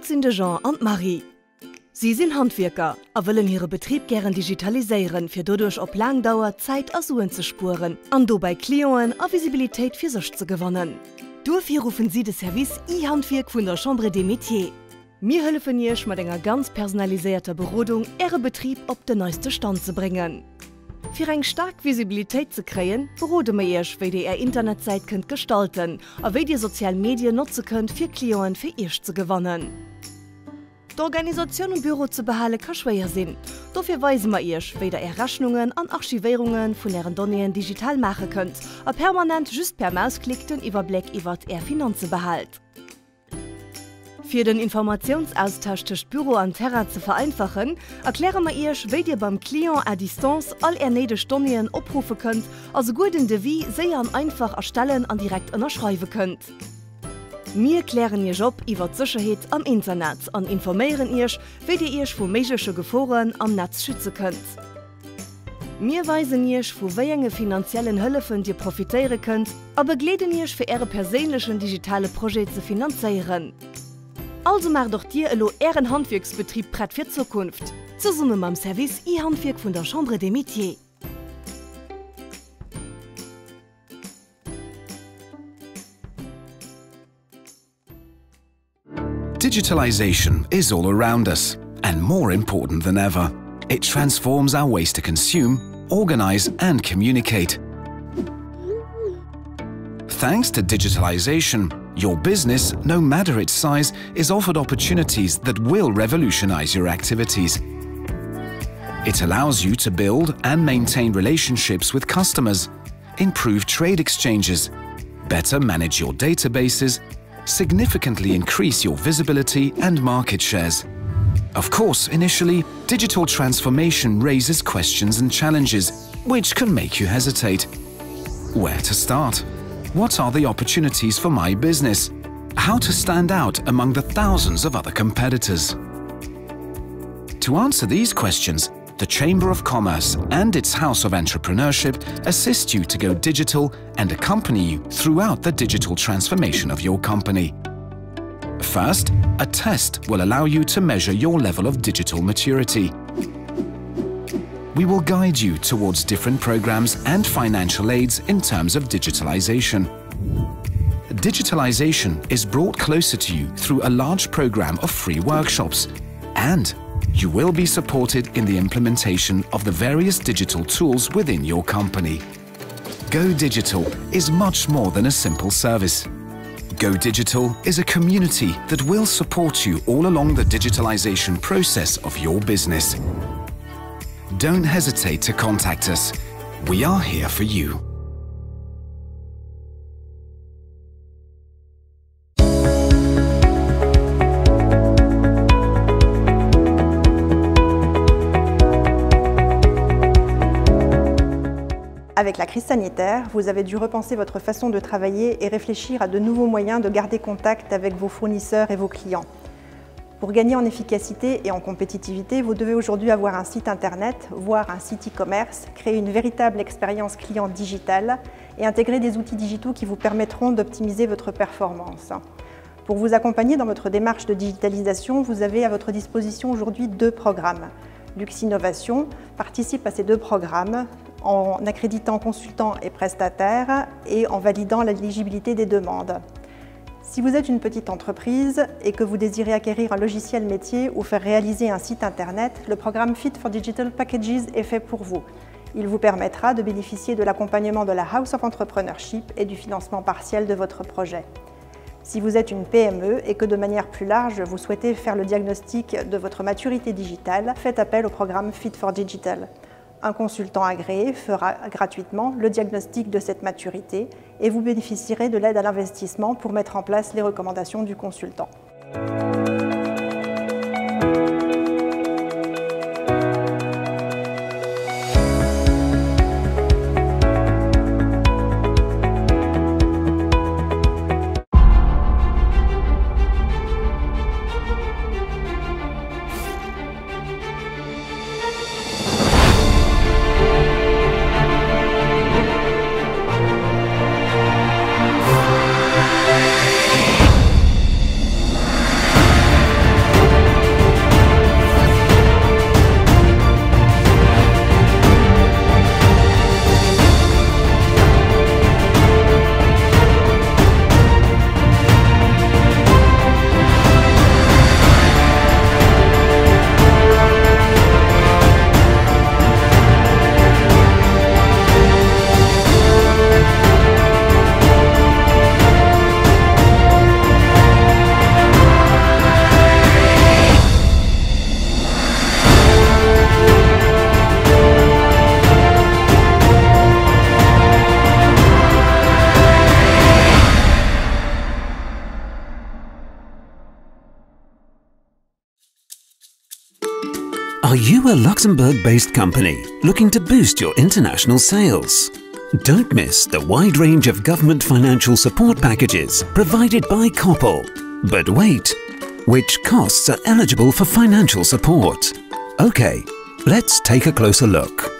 Dat sind de Jean und Marie. Sie sind Handwerker und wollen ihren Betrieb gern digitalisieren, für dadurch auf Langdauer Zeit und Suen zu sparen und dabei Klienten und Visibilität für sich zu gewinnen. Dafür rufen sie das Service e-Handwerk von der Chambre des Métiers. Wir helfen euch mit einer ganz personalisierten Beratung, ihren Betrieb auf den neuesten Stand zu bringen. Für eine starke Visibilität zu kriegen, beraten wir euch, wie ihr Internetseite könnt gestalten und wie ihr soziale Medien nutzen könnt, für Klienten für euch zu gewinnen. Die Organisation im Büro zu behalten kann schwer sein. Dafür weisen wir euch, wie ihr Rechnungen und Archivierungen von euren Daten digital machen könnt und permanent just per Mausklick den Überblick über eure Finanzen behalten. Für den Informationsaustausch zwischen Büro und Terra zu vereinfachen, erklären wir euch, wie ihr beim Client à distance all eure Daten abrufen könnt, also guten Devis sehr einfach erstellen und direkt unterschreiben könnt. Wir klären Ihr Job über die Sicherheit am Internet und informieren euch, wie ihr euch vor möglichen Gefahren am Netz schützen könnt. Wir weisen euch, von welchen finanziellen Hilfen ihr profitieren könnt, und begleiten euch für eure persönlichen digitalen Projekte zu finanzieren. Also macht doch dir euren Handwerksbetrieb bereit für die Zukunft. Zusammen mit dem Service e-Handwerk von der Chambre des Métiers. Digitalization is all around us, and more important than ever, it transforms our ways to consume, organize, and communicate. Thanks to digitalization, your business, no matter its size, is offered opportunities that will revolutionize your activities. It allows you to build and maintain relationships with customers, improve trade exchanges, better manage your databases, significantly increase your visibility and market shares. Of course, initially, digital transformation raises questions and challenges, which can make you hesitate. Where to start? What are the opportunities for my business? How to stand out among the thousands of other competitors? To answer these questions, the Chamber of Commerce and its House of Entrepreneurship assist you to go digital and accompany you throughout the digital transformation of your company. First, a test will allow you to measure your level of digital maturity. We will guide you towards different programs and financial aids in terms of digitalization. Digitalization is brought closer to you through a large program of free workshops, and you will be supported in the implementation of the various digital tools within your company. Go Digital is much more than a simple service. Go Digital is a community that will support you all along the digitalization process of your business. Don't hesitate to contact us. We are here for you. Avec la crise sanitaire, vous avez dû repenser votre façon de travailler et réfléchir à de nouveaux moyens de garder contact avec vos fournisseurs et vos clients. Pour gagner en efficacité et en compétitivité, vous devez aujourd'hui avoir un site internet, voire un site e-commerce, créer une véritable expérience client digitale et intégrer des outils digitaux qui vous permettront d'optimiser votre performance. Pour vous accompagner dans votre démarche de digitalisation, vous avez à votre disposition aujourd'hui 2 programmes. Lux Innovation participe à ces 2 programmes en accréditant consultants et prestataires et en validant l'éligibilité des demandes. Si vous êtes une petite entreprise et que vous désirez acquérir un logiciel métier ou faire réaliser un site internet, le programme Fit for Digital Packages est fait pour vous. Il vous permettra de bénéficier de l'accompagnement de la House of Entrepreneurship et du financement partiel de votre projet. Si vous êtes une PME et que de manière plus large, vous souhaitez faire le diagnostic de votre maturité digitale, faites appel au programme Fit for Digital. Un consultant agréé fera gratuitement le diagnostic de cette maturité et vous bénéficierez de l'aide à l'investissement pour mettre en place les recommandations du consultant. you a Luxembourg-based company looking to boost your international sales? Don't miss the wide range of government financial support packages provided by Koppel. But wait, which costs are eligible for financial support? Okay, let's take a closer look.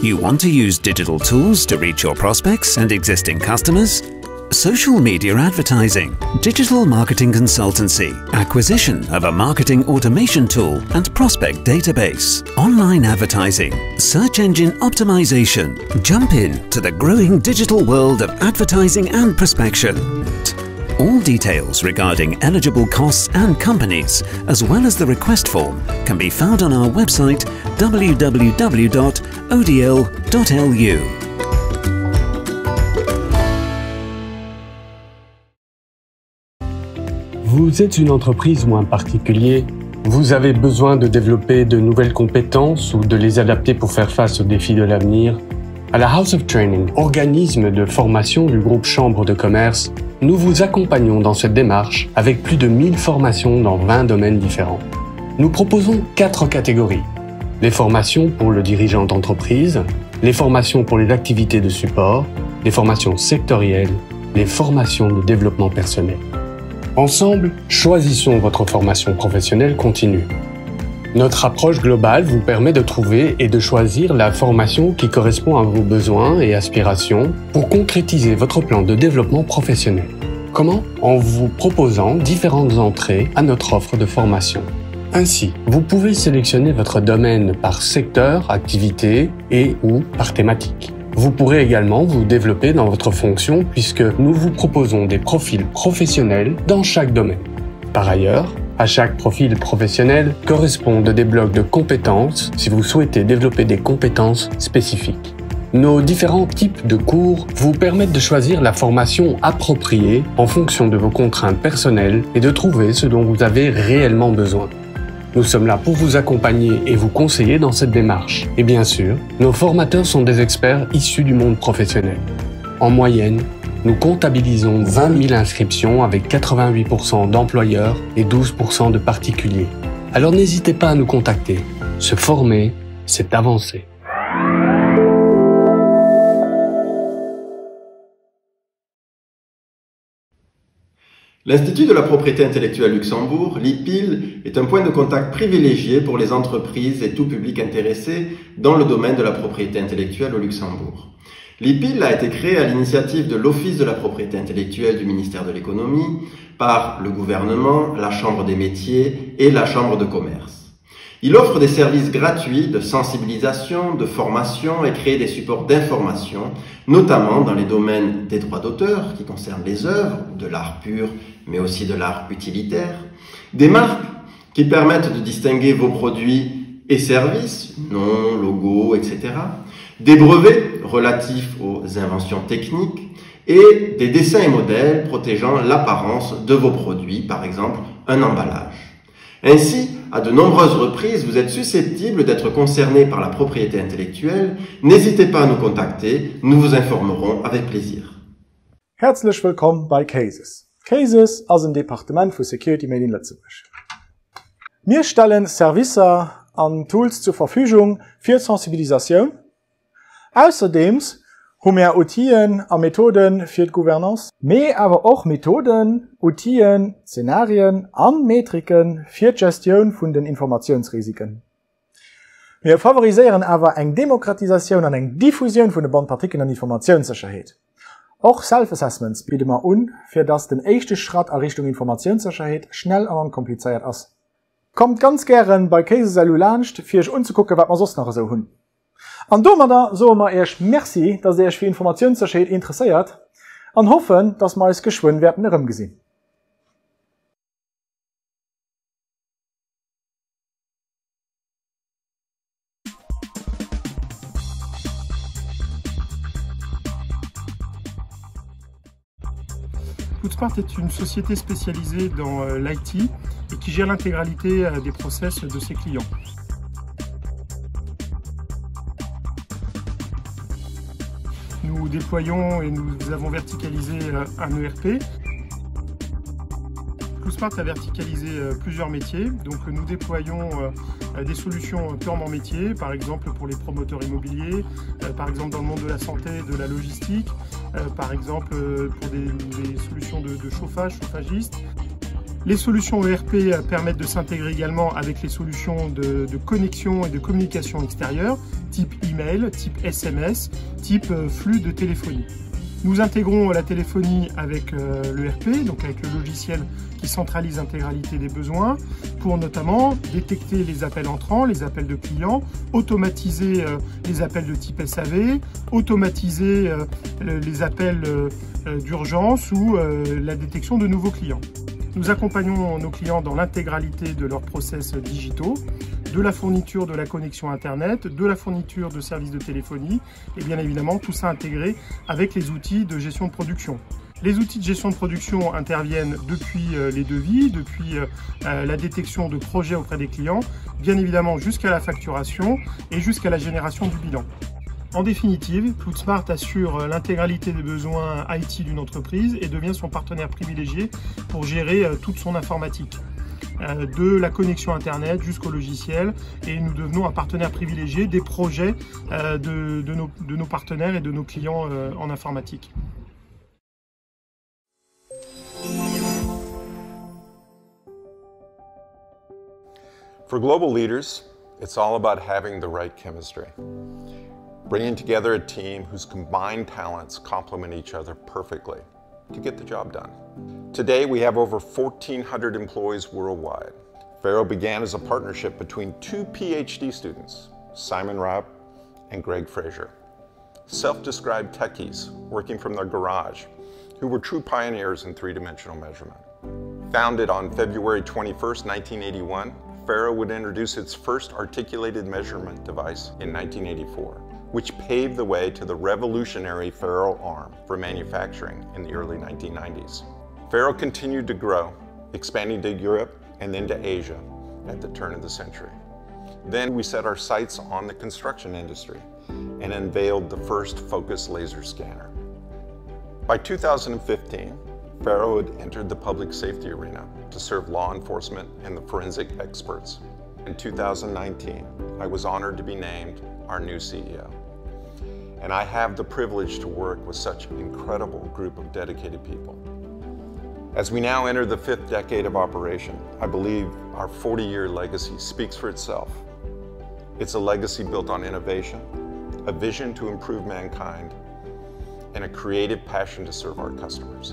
You want to use digital tools to reach your prospects and existing customers? Social media advertising, digital marketing consultancy, acquisition of a marketing automation tool and prospect database, online advertising, search engine optimization. Jump into the growing digital world of advertising and prospection. All details regarding eligible costs and companies, as well as the request form, can be found on our website www.odl.lu. Vous êtes une entreprise ou un particulier, vous avez besoin de développer de nouvelles compétences ou de les adapter pour faire face aux défis de l'avenir. À la House of Training, organisme de formation du groupe Chambre de commerce, nous vous accompagnons dans cette démarche avec plus de 1000 formations dans 20 domaines différents. Nous proposons 4 catégories. Les formations pour le dirigeant d'entreprise, les formations pour les activités de support, les formations sectorielles, les formations de développement personnel. Ensemble, choisissons votre formation professionnelle continue. Notre approche globale vous permet de trouver et de choisir la formation qui correspond à vos besoins et aspirations pour concrétiser votre plan de développement professionnel. Comment? En vous proposant différentes entrées à notre offre de formation. Ainsi, vous pouvez sélectionner votre domaine par secteur, activité et ou par thématique. Vous pourrez également vous développer dans votre fonction puisque nous vous proposons des profils professionnels dans chaque domaine. Par ailleurs, à chaque profil professionnel correspondent des blocs de compétences si vous souhaitez développer des compétences spécifiques. Nos différents types de cours vous permettent de choisir la formation appropriée en fonction de vos contraintes personnelles et de trouver ce dont vous avez réellement besoin. Nous sommes là pour vous accompagner et vous conseiller dans cette démarche. Et bien sûr, nos formateurs sont des experts issus du monde professionnel. En moyenne, nous comptabilisons 20 000 inscriptions avec 88% d'employeurs et 12% de particuliers. Alors n'hésitez pas à nous contacter. Se former, c'est avancer. L'Institut de la propriété intellectuelle Luxembourg, l'IPIL, est un point de contact privilégié pour les entreprises et tout public intéressé dans le domaine de la propriété intellectuelle au Luxembourg. L'IPIL a été créé à l'initiative de l'Office de la propriété intellectuelle du ministère de l'économie par le gouvernement, la Chambre des métiers et la Chambre de commerce. Il offre des services gratuits de sensibilisation, de formation et crée des supports d'information, notamment dans les domaines des droits d'auteur, qui concernent les œuvres, de l'art pur, mais aussi de l'art utilitaire, des marques qui permettent de distinguer vos produits et services, noms, logos, etc., des brevets relatifs aux inventions techniques et des dessins et modèles protégeant l'apparence de vos produits, par exemple un emballage. Ainsi, à de nombreuses reprises, vous êtes susceptible d'être concerné par la propriété intellectuelle. N'hésitez pas à nous contacter, nous vous informerons avec plaisir. Herzlich willkommen bei Cases. Cases ist ein Departement für Security Made in Lützeburg. Wir stellen Services und Tools zur Verfügung für Sensibilisation. Außerdem haben wir Outils und Methoden für die Gouvernance, mehr aber auch Methoden, Outils, Szenarien und Metriken für die Gestion von den Informationsrisiken. Wir favorisieren aber eine Demokratisation und eine Diffusion von den Bandpartikeln und Informationssicherheit. Auch Self-Assessments bieten wir an, für das den ersten Schritt in Richtung Informationssicherheit schnell und unkompliziert ist. Kommt ganz gern bei Cases Launch, für euch anzugucken, was wir sonst noch so haben. Und damit sagen wir euch merci, dass ihr euch für Informationssicherheit interessiert und hoffen, dass wir es geschwind werden herumgesehen. Foodsport est une société spécialisée dans l'IT et qui gère l'intégralité des process de ses clients. Nous déployons et nous avons verticalisé un ERP. ToolSmart a verticalisé plusieurs métiers. Donc nous déployons des solutions purement métiers, par exemple pour les promoteurs immobiliers, par exemple dans le monde de la santé, de la logistique, par exemple pour des solutions de chauffage, chauffagistes. Les solutions ERP permettent de s'intégrer également avec les solutions de connexion et de communication extérieure, type email, type SMS, type flux de téléphonie. Nous intégrons la téléphonie avec l'ERP, donc avec le logiciel qui centralise l'intégralité des besoins, pour notamment détecter les appels entrants, les appels de clients, automatiser les appels de type SAV, automatiser les appels d'urgence ou la détection de nouveaux clients. Nous accompagnons nos clients dans l'intégralité de leurs process digitaux, de la fourniture de la connexion Internet, de la fourniture de services de téléphonie et bien évidemment tout ça intégré avec les outils de gestion de production. Les outils de gestion de production interviennent depuis les devis, depuis la détection de projets auprès des clients, bien évidemment jusqu'à la facturation et jusqu'à la génération du bilan. En définitive, ToolSmart assure l'intégralité des besoins IT d'une entreprise et devient son partenaire privilégié pour gérer toute son informatique. De la connexion Internet jusqu'au logiciel, et nous devenons un partenaire privilégié des projets de nos partenaires et de nos clients en informatique. For global leaders, it's all about having the right chemistry. Bringing together a team whose combined talents complement each other perfectly to get the job done. Today, we have over 1,400 employees worldwide. Faro began as a partnership between two PhD students, Simon Rapp and Greg Fraser, self-described techies working from their garage, who were true pioneers in three-dimensional measurement. Founded on February 21st, 1981, Faro would introduce its first articulated measurement device in 1984. Which paved the way to the revolutionary Faro arm for manufacturing in the early 1990s. Faro continued to grow, expanding to Europe and then to Asia at the turn of the century. Then we set our sights on the construction industry and unveiled the first focused laser scanner. By 2015, Faro had entered the public safety arena to serve law enforcement and the forensic experts. In 2019, I was honored to be named our new CEO. And I have the privilege to work with such an incredible group of dedicated people. As we now enter the 5th decade of operation, I believe our 40-year legacy speaks for itself. It's a legacy built on innovation, a vision to improve mankind, and a creative passion to serve our customers.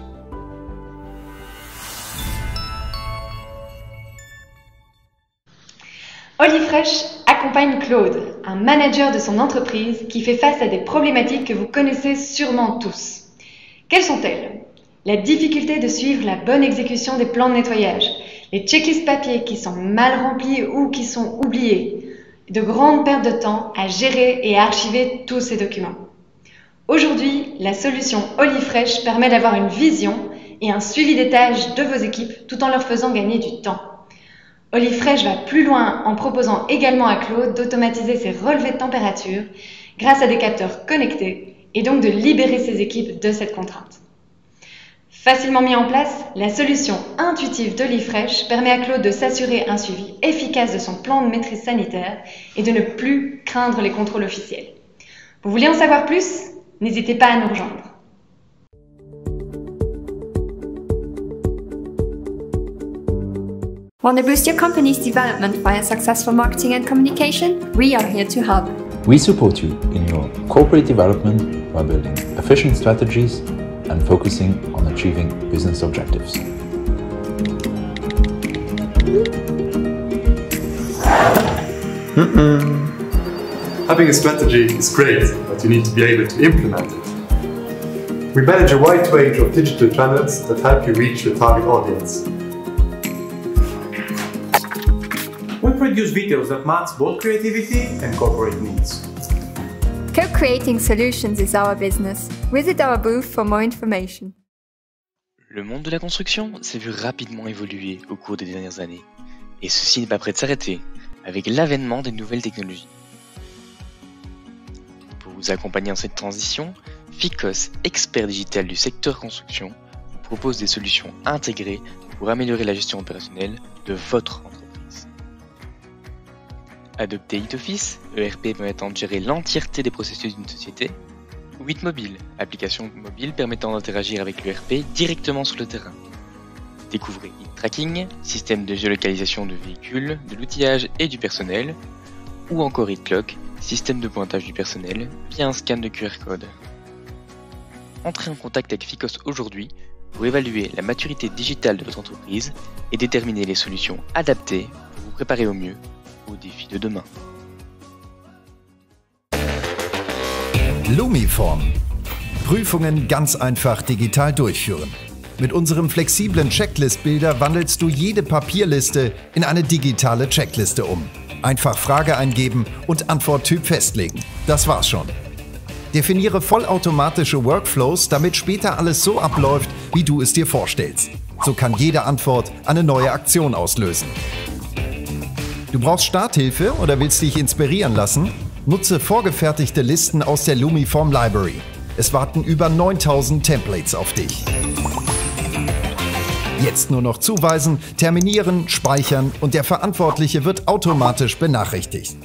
Olifresh accompagne Claude, un manager de son entreprise qui fait face à des problématiques que vous connaissez sûrement tous. Quelles sont-elles? La difficulté de suivre la bonne exécution des plans de nettoyage, les checklists papier qui sont mal remplis ou qui sont oubliés, de grandes pertes de temps à gérer et à archiver tous ces documents. Aujourd'hui, la solution Olifresh permet d'avoir une vision et un suivi des tâches de vos équipes tout en leur faisant gagner du temps. Olifresh va plus loin en proposant également à Claude d'automatiser ses relevés de température grâce à des capteurs connectés et donc de libérer ses équipes de cette contrainte. Facilement mis en place, la solution intuitive d'Olifresh permet à Claude de s'assurer un suivi efficace de son plan de maîtrise sanitaire et de ne plus craindre les contrôles officiels. Vous voulez en savoir plus? N'hésitez pas à nous rejoindre. Want to boost your company's development via successful marketing and communication? We are here to help. We support you in your corporate development by building efficient strategies and focusing on achieving business objectives. Having a strategy is great, but you need to be able to implement it. We manage a wide range of digital channels that help you reach your target audience. We produce videos that match both creativity and corporate needs. Co-creating solutions is our business. Visit our booth for more information. Le monde de la construction s'est vu rapidement évoluer au cours des dernières années. Et ceci n'est pas prêt de s'arrêter, avec l'avènement des nouvelles technologies. Pour vous accompagner dans cette transition, Ficos, expert digital du secteur construction, vous propose des solutions intégrées pour améliorer la gestion opérationnelle de votre entreprise. Adoptez HitOffice, ERP permettant de gérer l'entièreté des processus d'une société, ou Hitmobile, application mobile permettant d'interagir avec l'ERP directement sur le terrain. Découvrez HitTracking, système de géolocalisation de véhicules, de l'outillage et du personnel, ou encore HitClock, système de pointage du personnel via un scan de QR code. Entrez en contact avec Ficos aujourd'hui pour évaluer la maturité digitale de votre entreprise et déterminer les solutions adaptées pour vous préparer au mieux aux défis de demain. Lumiform. Prüfungen ganz einfach digital durchführen. Mit unserem flexiblen Checklist-Builder wandelst du jede Papierliste in eine digitale Checkliste um. Einfach Frage eingeben und Antworttyp festlegen. Das war's schon. Definiere vollautomatische Workflows, damit später alles so abläuft, wie du es dir vorstellst. So kann jede Antwort eine neue Aktion auslösen. Du brauchst Starthilfe oder willst dich inspirieren lassen? Nutze vorgefertigte Listen aus der Lumiform Library. Es warten über 9000 Templates auf dich. Jetzt nur noch zuweisen, terminieren, speichern und der Verantwortliche wird automatisch benachrichtigt.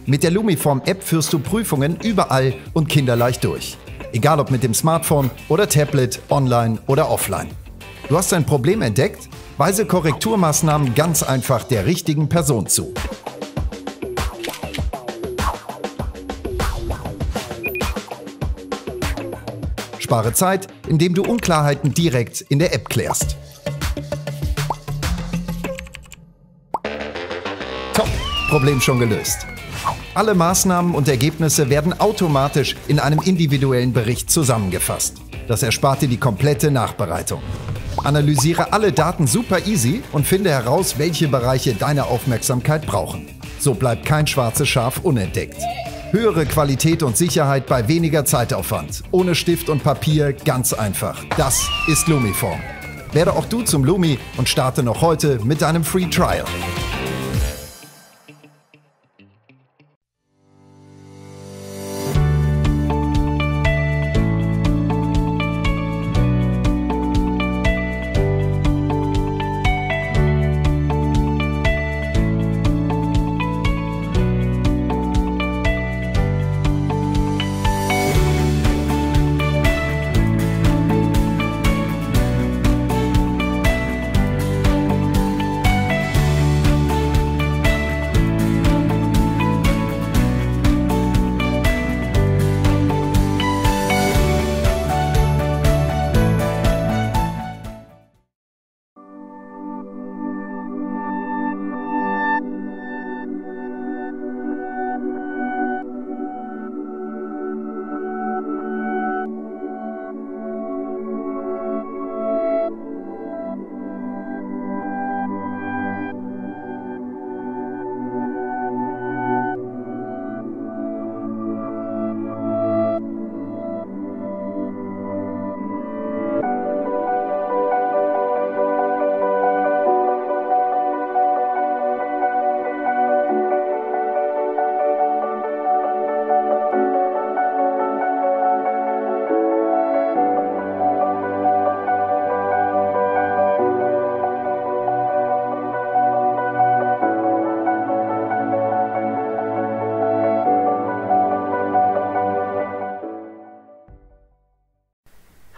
Mit der Lumiform-App führst du Prüfungen überall und kinderleicht durch. Egal ob mit dem Smartphone oder Tablet, online oder offline. Du hast ein Problem entdeckt? Weise Korrekturmaßnahmen ganz einfach der richtigen Person zu. Spare Zeit, indem du Unklarheiten direkt in der App klärst. Top, Problem schon gelöst. Alle Maßnahmen und Ergebnisse werden automatisch in einem individuellen Bericht zusammengefasst. Das erspart dir die komplette Nachbereitung. Analysiere alle Daten super easy und finde heraus, welche Bereiche deine Aufmerksamkeit brauchen. So bleibt kein schwarzes Schaf unentdeckt. Höhere Qualität und Sicherheit bei weniger Zeitaufwand. Ohne Stift und Papier, ganz einfach. Das ist Lumiform. Werde auch du zum Lumi und starte noch heute mit deinem Free Trial.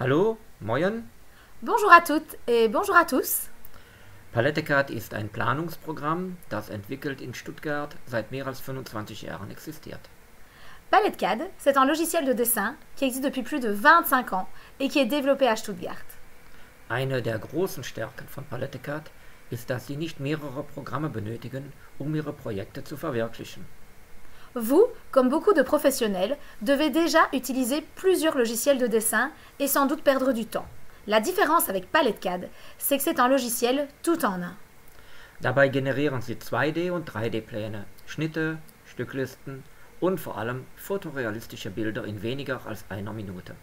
Hallo, moin. Bonjour à toutes et bonjour à tous. PaletteCAD ist ein Planungsprogramm, das entwickelt in Stuttgart seit mehr als 25 Jahren existiert. PaletteCAD, c'est un logiciel de dessin qui existe depuis plus de 25 ans et qui est développé à Stuttgart. Eine der großen Stärken von PaletteCAD ist, dass Sie nicht mehrere Programme benötigen, um Ihre Projekte zu verwirklichen. Vous, comme beaucoup de professionnels, devez déjà utiliser plusieurs logiciels de dessin et sans doute perdre du temps. La différence avec PaletteCAD, c'est que c'est un logiciel tout en un. Dabei generieren Sie 2D- und 3D-Pläne, Schnitte, Stücklisten und vor allem fotorealistische Bilder in weniger als einer Minute.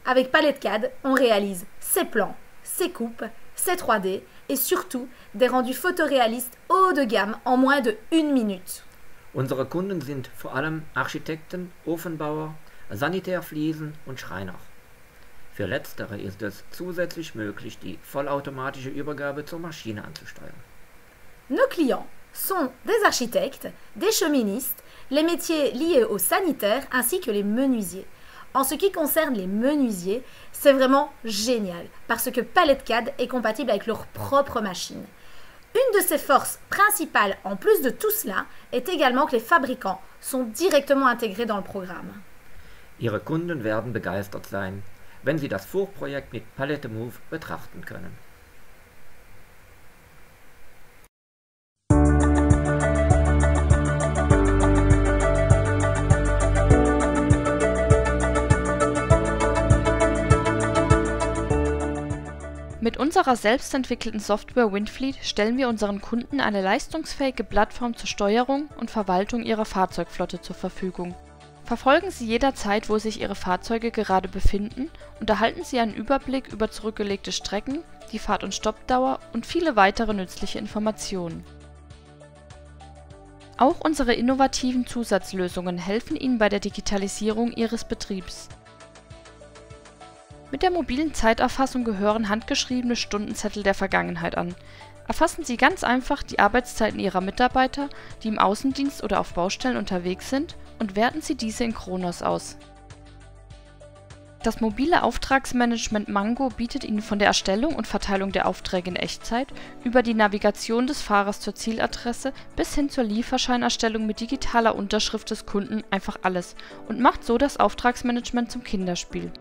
Avec PaletteCAD, on réalise ses plans, ses coupes, ses 3D et surtout des rendus photoréalistes haut de gamme en moins de 1 minute. Unsere Kunden sind vor allem Architekten, Ofenbauer, Sanitärfliesen und Schreiner. Für letztere ist es zusätzlich möglich, die vollautomatische Übergabe zur Maschine anzusteuern. Nos clients sont des architectes, des cheministes, les métiers liés au sanitaire ainsi que les menuisiers. En ce qui concerne les menuisiers, c'est vraiment génial parce que PaletteCAD est compatible avec leur propre machine. Une de ses forces principales, en plus de tout cela, est également que les fabricants sont directement intégrés dans le programme. Ihre Kunden werden begeistert sein, wenn sie das Vorprojekt mit Palette Move betrachten können. Mit unserer selbstentwickelten Software WindFleet stellen wir unseren Kunden eine leistungsfähige Plattform zur Steuerung und Verwaltung ihrer Fahrzeugflotte zur Verfügung. Verfolgen Sie jederzeit, wo sich Ihre Fahrzeuge gerade befinden und erhalten Sie einen Überblick über zurückgelegte Strecken, die Fahrt- und Stoppdauer und viele weitere nützliche Informationen. Auch unsere innovativen Zusatzlösungen helfen Ihnen bei der Digitalisierung Ihres Betriebs. Mit der mobilen Zeiterfassung gehören handgeschriebene Stundenzettel der Vergangenheit an. Erfassen Sie ganz einfach die Arbeitszeiten Ihrer Mitarbeiter, die im Außendienst oder auf Baustellen unterwegs sind, und werten Sie diese in Kronos aus. Das mobile Auftragsmanagement Mango bietet Ihnen von der Erstellung und Verteilung der Aufträge in Echtzeit über die Navigation des Fahrers zur Zieladresse bis hin zur Lieferscheinerstellung mit digitaler Unterschrift des Kunden einfach alles und macht so das Auftragsmanagement zum Kinderspiel.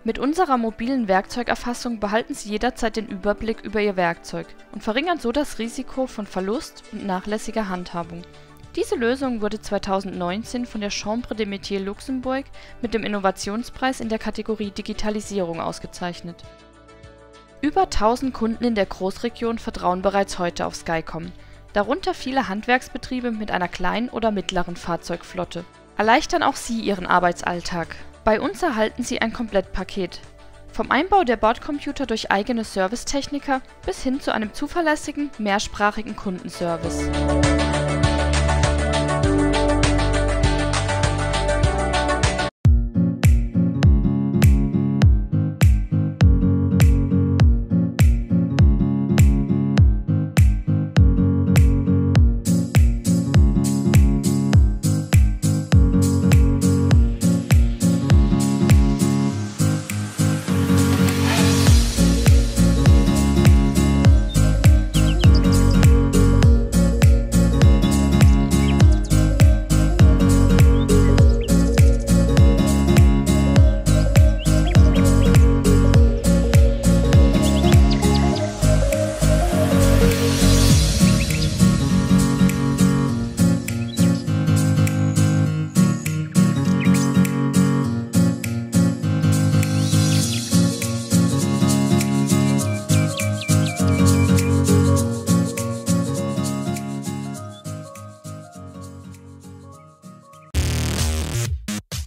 Mit unserer mobilen Werkzeugerfassung behalten Sie jederzeit den Überblick über Ihr Werkzeug und verringern so das Risiko von Verlust und nachlässiger Handhabung. Diese Lösung wurde 2019 von der Chambre des Métiers Luxemburg mit dem Innovationspreis in der Kategorie Digitalisierung ausgezeichnet. Über 1000 Kunden in der Großregion vertrauen bereits heute auf Skycom, darunter viele Handwerksbetriebe mit einer kleinen oder mittleren Fahrzeugflotte. Erleichtern auch Sie Ihren Arbeitsalltag. Bei uns erhalten Sie ein Komplettpaket. Vom Einbau der Bordcomputer durch eigene Servicetechniker bis hin zu einem zuverlässigen, mehrsprachigen Kundenservice.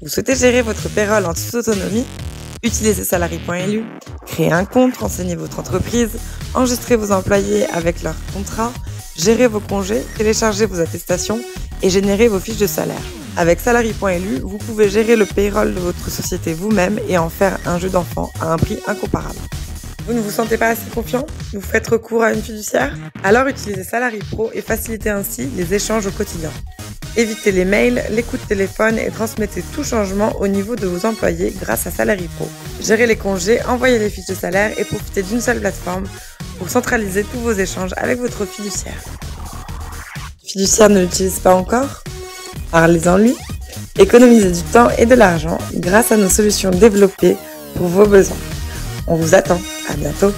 Vous souhaitez gérer votre payroll en toute autonomie? Utilisez salary.lu, créez un compte, renseignez votre entreprise, enregistrez vos employés avec leur contrat, gérez vos congés, téléchargez vos attestations et générez vos fiches de salaire. Avec salary.lu, vous pouvez gérer le payroll de votre société vous-même et en faire un jeu d'enfant à un prix incomparable. Vous ne vous sentez pas assez confiant? Vous faites recours à une fiduciaire? Alors utilisez Salary Pro et facilitez ainsi les échanges au quotidien. Évitez les mails, les coups de téléphone et transmettez tout changement au niveau de vos employés grâce à Salary Pro. Gérez les congés, envoyez les fiches de salaire et profitez d'une seule plateforme pour centraliser tous vos échanges avec votre fiduciaire. Fiduciaire ne l'utilise pas encore? Parlez-en lui. Économisez du temps et de l'argent grâce à nos solutions développées pour vos besoins. On vous attend. À bientôt.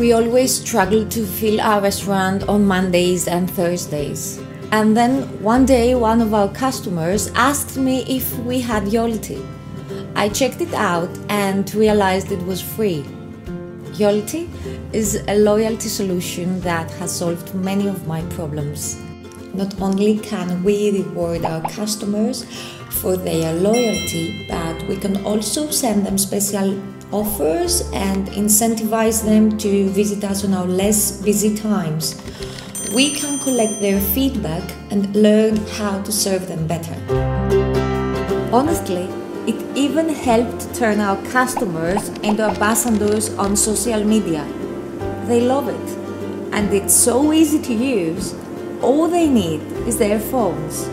We always struggled to fill our restaurant on Mondays and Thursdays. And then one day one of our customers asked me if we had Yolity. I checked it out and realized it was free. Yolity is a loyalty solution that has solved many of my problems. Not only can we reward our customers for their loyalty, but we can also send them special offers and incentivize them to visit us on our less busy times. We can collect their feedback and learn how to serve them better. Honestly, it even helped turn our customers into ambassadors on social media. They love it, and it's so easy to use. All they need is their phones.